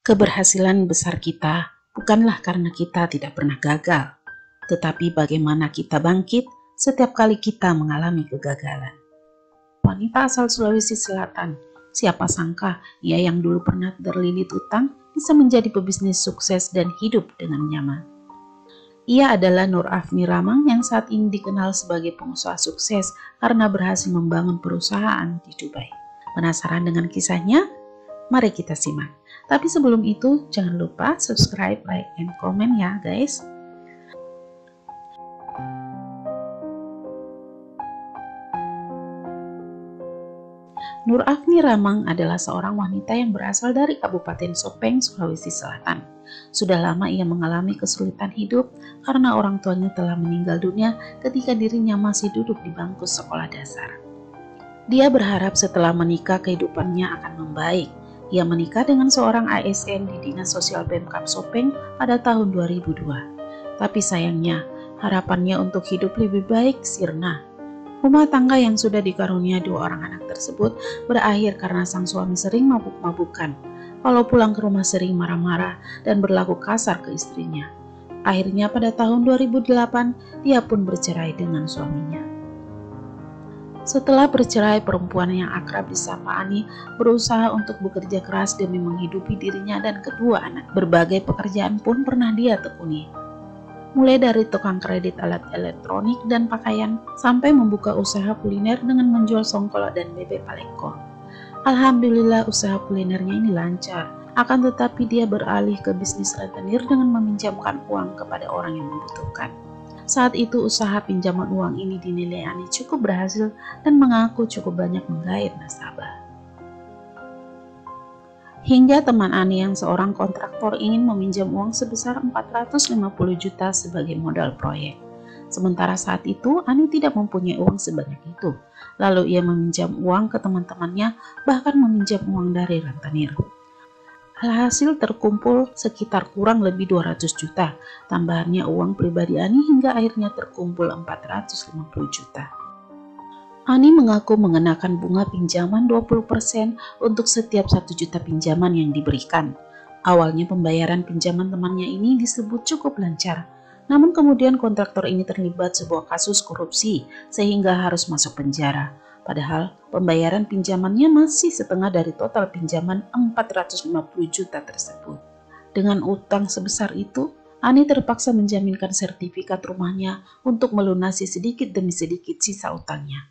Keberhasilan besar kita bukanlah karena kita tidak pernah gagal, tetapi bagaimana kita bangkit setiap kali kita mengalami kegagalan. Wanita asal Sulawesi Selatan, siapa sangka ia yang dulu pernah terlilit utang bisa menjadi pebisnis sukses dan hidup dengan nyaman. Ia adalah Nur Afni Ramang yang saat ini dikenal sebagai pengusaha sukses karena berhasil membangun perusahaan di Dubai. Penasaran dengan kisahnya? Mari kita simak. Tapi sebelum itu, jangan lupa subscribe, like, and komen ya guys. Nur Afni Ramang adalah seorang wanita yang berasal dari Kabupaten Sopeng, Sulawesi Selatan. Sudah lama ia mengalami kesulitan hidup karena orang tuanya telah meninggal dunia ketika dirinya masih duduk di bangku sekolah dasar. Dia berharap setelah menikah kehidupannya akan membaik. Ia menikah dengan seorang ASN di Dinas Sosial Pemkab Sopeng pada tahun 2002. Tapi sayangnya, harapannya untuk hidup lebih baik sirna. Rumah tangga yang sudah dikarunia 2 orang anak tersebut berakhir karena sang suami sering mabuk-mabukan. Kalau pulang ke rumah sering marah-marah dan berlaku kasar ke istrinya. Akhirnya pada tahun 2008, dia pun bercerai dengan suaminya. Setelah bercerai, perempuan yang akrab disapa Ani berusaha untuk bekerja keras demi menghidupi dirinya dan kedua anak. Berbagai pekerjaan pun pernah dia tekuni. Mulai dari tukang kredit alat elektronik dan pakaian, sampai membuka usaha kuliner dengan menjual songkol dan bebek paleko. Alhamdulillah usaha kulinernya ini lancar, akan tetapi dia beralih ke bisnis rentenir dengan meminjamkan uang kepada orang yang membutuhkan. Saat itu usaha pinjaman uang ini dinilai Ani cukup berhasil dan mengaku cukup banyak menggait nasabah. Hingga teman Ani yang seorang kontraktor ingin meminjam uang sebesar 450 juta sebagai modal proyek. Sementara saat itu Ani tidak mempunyai uang sebanyak itu. Lalu ia meminjam uang ke teman-temannya, bahkan meminjam uang dari rentenir. Alhasil terkumpul sekitar kurang lebih 200 juta, tambahannya uang pribadi Ani hingga akhirnya terkumpul 450 juta. Ani mengaku mengenakan bunga pinjaman 20% untuk setiap 1 juta pinjaman yang diberikan. Awalnya pembayaran pinjaman temannya ini disebut cukup lancar, namun kemudian kontraktor ini terlibat sebuah kasus korupsi sehingga harus masuk penjara. Padahal pembayaran pinjamannya masih setengah dari total pinjaman 450 juta tersebut. Dengan utang sebesar itu, Ani terpaksa menjaminkan sertifikat rumahnya untuk melunasi sedikit demi sedikit sisa utangnya.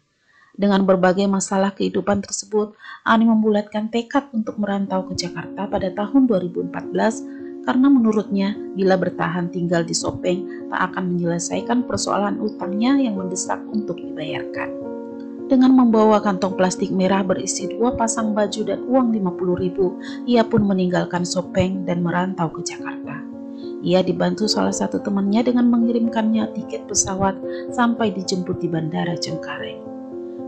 Dengan berbagai masalah kehidupan tersebut, Ani membulatkan tekad untuk merantau ke Jakarta pada tahun 2014 karena menurutnya bila bertahan tinggal di Sopeng tak akan menyelesaikan persoalan utangnya yang mendesak untuk dibayarkan. Dengan membawa kantong plastik merah berisi 2 pasang baju dan uang 50.000, ia pun meninggalkan Sopeng dan merantau ke Jakarta. Ia dibantu salah satu temannya dengan mengirimkannya tiket pesawat sampai dijemput di Bandara Cengkareng.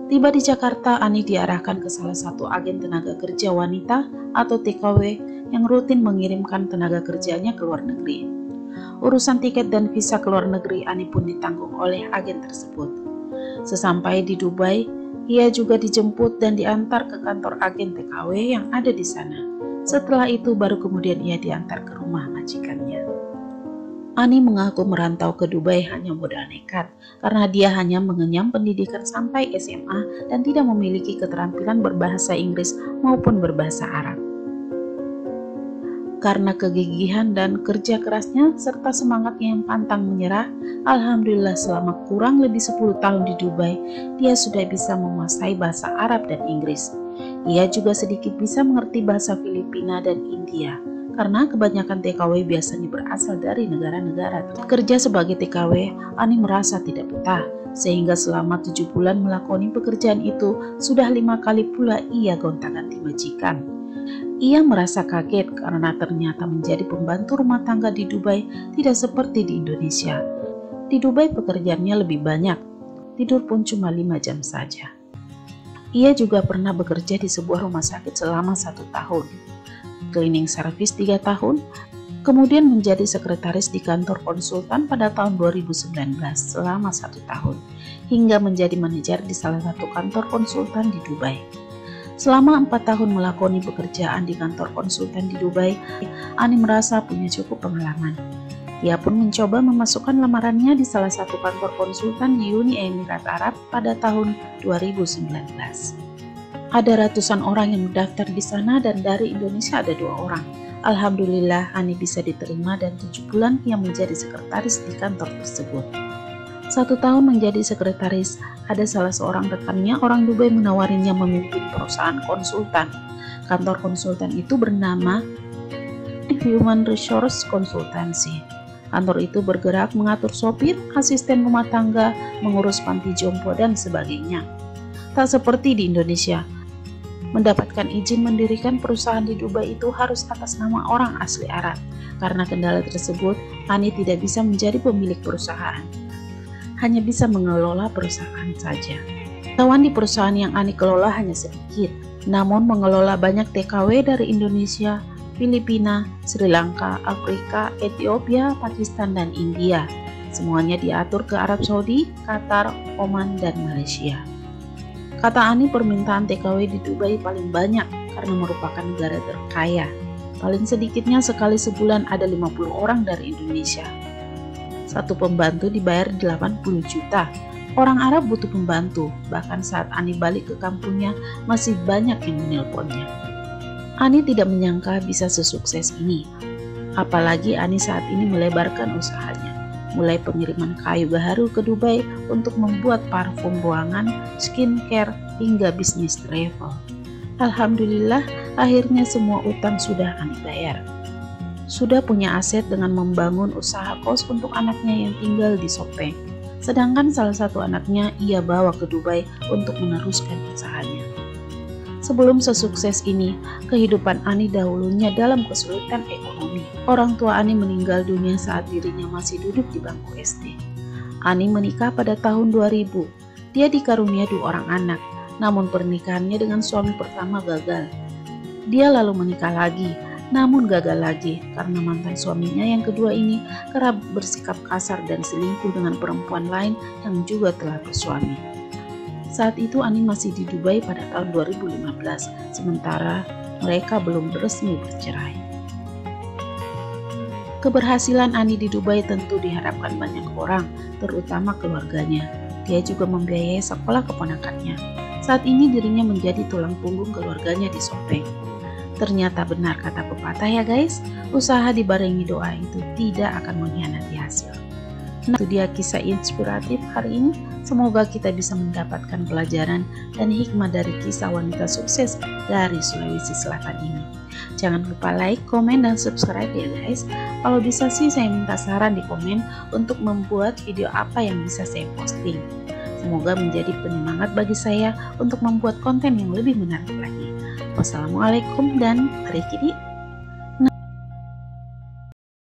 Tiba di Jakarta, Ani diarahkan ke salah satu agen tenaga kerja wanita atau TKW yang rutin mengirimkan tenaga kerjanya ke luar negeri. Urusan tiket dan visa ke luar negeri Ani pun ditanggung oleh agen tersebut. Sesampai di Dubai, ia juga dijemput dan diantar ke kantor agen TKW yang ada di sana. Setelah itu baru kemudian ia diantar ke rumah majikannya. Ani mengaku merantau ke Dubai hanya modal nekat karena dia hanya mengenyam pendidikan sampai SMA dan tidak memiliki keterampilan berbahasa Inggris maupun berbahasa Arab. Karena kegigihan dan kerja kerasnya serta semangatnya yang pantang menyerah, alhamdulillah selama kurang lebih 10 tahun di Dubai, dia sudah bisa menguasai bahasa Arab dan Inggris. Ia juga sedikit bisa mengerti bahasa Filipina dan India, karena kebanyakan TKW biasanya berasal dari negara-negara. Kerja sebagai TKW, Ani merasa tidak betah, sehingga selama 7 bulan melakoni pekerjaan itu, sudah 5 kali pula ia gonta-ganti majikan. Ia merasa kaget karena ternyata menjadi pembantu rumah tangga di Dubai tidak seperti di Indonesia. Di Dubai pekerjaannya lebih banyak, tidur pun cuma 5 jam saja. Ia juga pernah bekerja di sebuah rumah sakit selama 1 tahun, cleaning service 3 tahun, kemudian menjadi sekretaris di kantor konsultan pada tahun 2019 selama 1 tahun, hingga menjadi manajer di salah satu kantor konsultan di Dubai. Selama 4 tahun melakoni pekerjaan di kantor konsultan di Dubai, Ani merasa punya cukup pengalaman. Dia pun mencoba memasukkan lamarannya di salah satu kantor konsultan di Uni Emirat Arab pada tahun 2019. Ada ratusan orang yang mendaftar di sana dan dari Indonesia ada 2 orang. Alhamdulillah Ani bisa diterima dan 7 bulan ia menjadi sekretaris di kantor tersebut. 1 tahun menjadi sekretaris, ada salah seorang rekannya orang Dubai menawarinya memimpin perusahaan konsultan. Kantor konsultan itu bernama Human Resource Consultancy. Kantor itu bergerak mengatur sopir, asisten rumah tangga, mengurus panti jompo dan sebagainya. Tak seperti di Indonesia, mendapatkan izin mendirikan perusahaan di Dubai itu harus atas nama orang asli Arab. Karena kendala tersebut, Ani tidak bisa menjadi pemilik perusahaan. Hanya bisa mengelola perusahaan saja. Pengetahuan di perusahaan yang Ani kelola hanya sedikit, namun mengelola banyak TKW dari Indonesia, Filipina, Sri Lanka, Afrika, Ethiopia, Pakistan, dan India. Semuanya diatur ke Arab Saudi, Qatar, Oman, dan Malaysia. Kata Ani, permintaan TKW di Dubai paling banyak karena merupakan negara terkaya. Paling sedikitnya sekali sebulan ada 50 orang dari Indonesia. Satu pembantu dibayar 80 juta. Orang Arab butuh pembantu, bahkan saat Ani balik ke kampungnya masih banyak yang menelponnya. Ani tidak menyangka bisa sesukses ini. Apalagi Ani saat ini melebarkan usahanya. Mulai pengiriman kayu baharu ke Dubai untuk membuat parfum ruangan, skincare, hingga bisnis travel. Alhamdulillah, akhirnya semua utang sudah Ani bayar. Sudah punya aset dengan membangun usaha kos untuk anaknya yang tinggal di Sopeng. Sedangkan salah satu anaknya ia bawa ke Dubai untuk meneruskan usahanya. Sebelum sesukses ini, kehidupan Ani dahulunya dalam kesulitan ekonomi. Orang tua Ani meninggal dunia saat dirinya masih duduk di bangku SD. Ani menikah pada tahun 2000. Dia dikarunia 2 orang anak, namun pernikahannya dengan suami pertama gagal. Dia lalu menikah lagi, namun gagal lagi karena mantan suaminya yang kedua ini kerap bersikap kasar dan selingkuh dengan perempuan lain yang juga telah bersuami. Saat itu Ani masih di Dubai pada tahun 2015, sementara mereka belum resmi bercerai. Keberhasilan Ani di Dubai tentu diharapkan banyak orang, terutama keluarganya. Dia juga membiayai sekolah keponakannya. Saat ini dirinya menjadi tulang punggung keluarganya di Sopeng. Ternyata benar kata pepatah ya guys, usaha dibarengi doa itu tidak akan mengkhianati hasil. Nah, itu dia kisah inspiratif hari ini. Semoga kita bisa mendapatkan pelajaran dan hikmah dari kisah wanita sukses dari Sulawesi Selatan ini. Jangan lupa like, komen, dan subscribe ya guys. Kalau bisa sih saya minta saran di komen untuk membuat video apa yang bisa saya posting. Semoga menjadi penyemangat bagi saya untuk membuat konten yang lebih menarik lagi. Wassalamualaikum dan mari kita